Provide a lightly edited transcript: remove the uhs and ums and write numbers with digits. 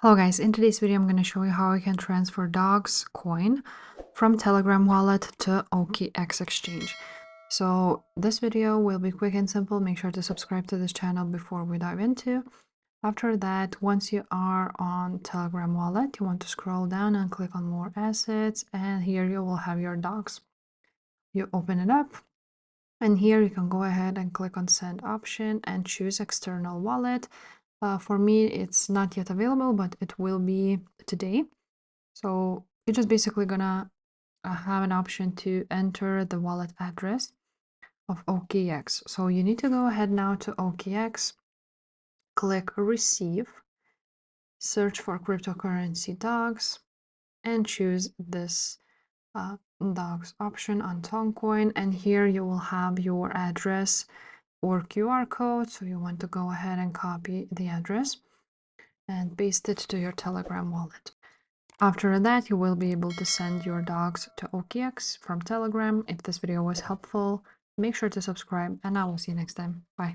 Hello guys, in today's video I'm going to show you how you can transfer dogs coin from Telegram wallet to OKX exchange. So this video will be quick and simple. Make sure to subscribe to this channel before we dive into. After that, once you are on Telegram wallet, you want to scroll down and click on more assets, and here you will have your dogs. You open it up, and here you can go ahead and click on send option and choose external wallet. For me, it's not yet available, but it will be today. So you're just basically gonna have an option to enter the wallet address of OKX. So you need to go ahead now to OKX, click receive, search for cryptocurrency dogs, and choose this dogs option on Toncoin. And here you will have your address or QR code. So you want to go ahead and copy the address and paste it to your Telegram wallet. After that, you will be able to send your dogs to OKX from Telegram. If this video was helpful, make sure to subscribe, and I will see you next time. Bye.